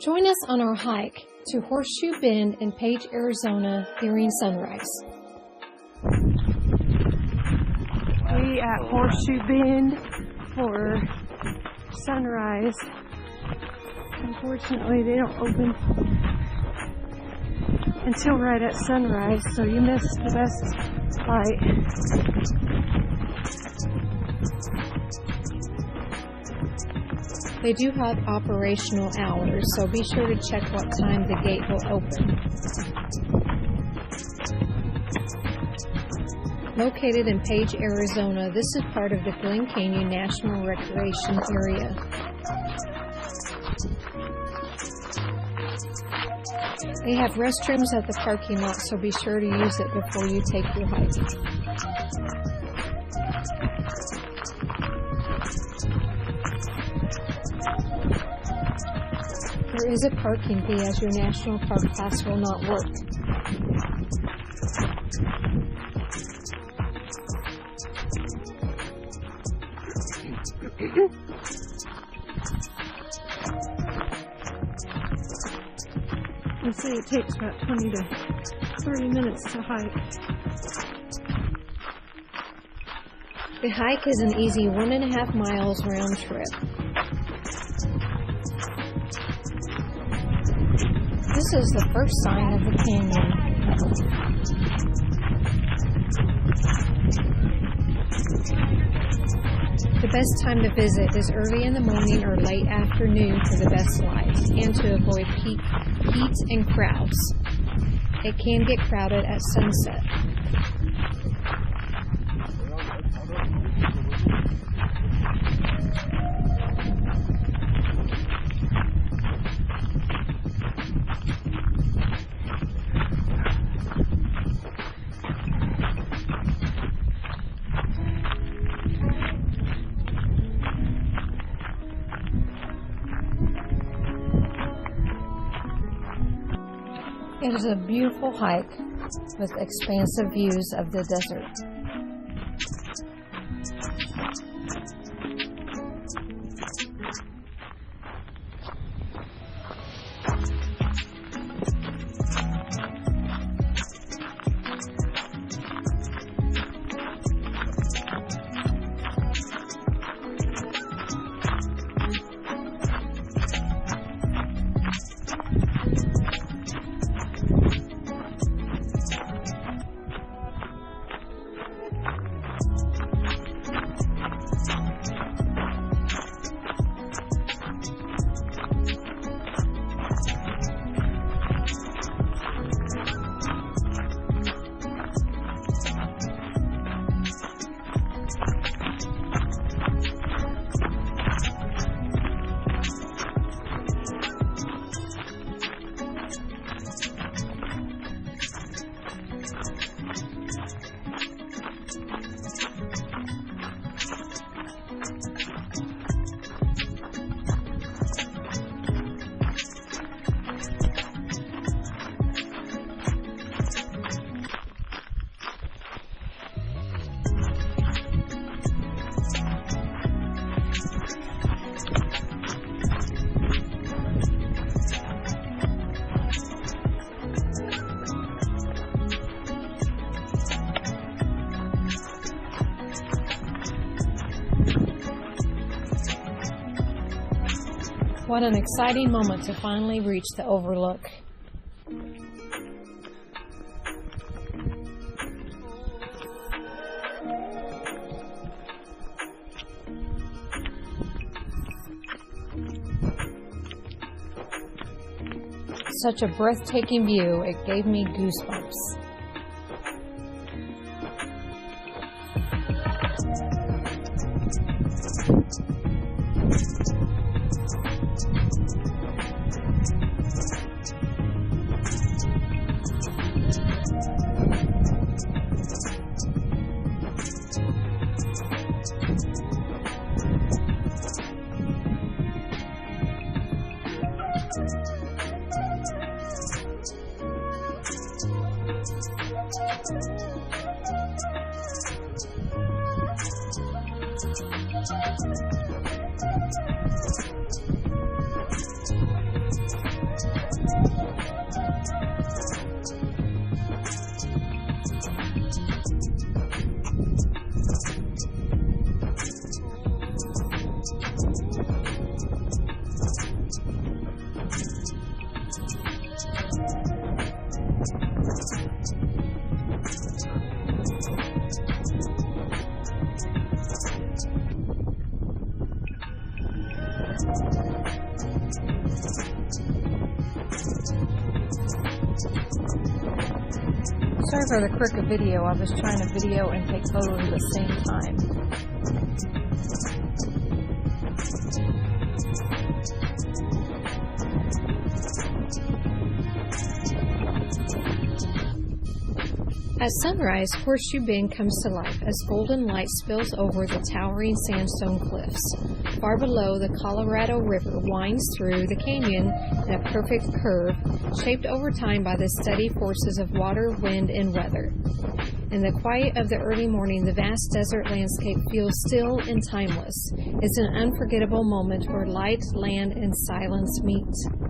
Join us on our hike to Horseshoe Bend in Page, Arizona during sunrise. We at Horseshoe Bend for sunrise. Unfortunately, they don't open until right at sunrise, so you miss the best light. They do have operational hours, so be sure to check what time the gate will open. Located in Page, Arizona, this is part of the Glen Canyon National Recreation Area. They have restrooms at the parking lot, so be sure to use it before you take your hike. There is a parking fee as your National Park Pass will not work. They say it takes about 20 to 30 minutes to hike. The hike is an easy 1.5 miles round trip. This is the first sign of the canyon. The best time to visit is early in the morning or late afternoon for the best light and to avoid heat and crowds. It can get crowded at sunset. It is a beautiful hike with expansive views of the desert. What an exciting moment to finally reach the overlook. Such a breathtaking view, it gave me goosebumps. Sorry for the crooked video. I was trying to video and take photos at the same time. At sunrise, Horseshoe Bend comes to life as golden light spills over the towering sandstone cliffs. Far below, the Colorado River winds through the canyon in a perfect curve, shaped over time by the steady forces of water, wind, and weather. In the quiet of the early morning, the vast desert landscape feels still and timeless. It's an unforgettable moment where light, land, and silence meet.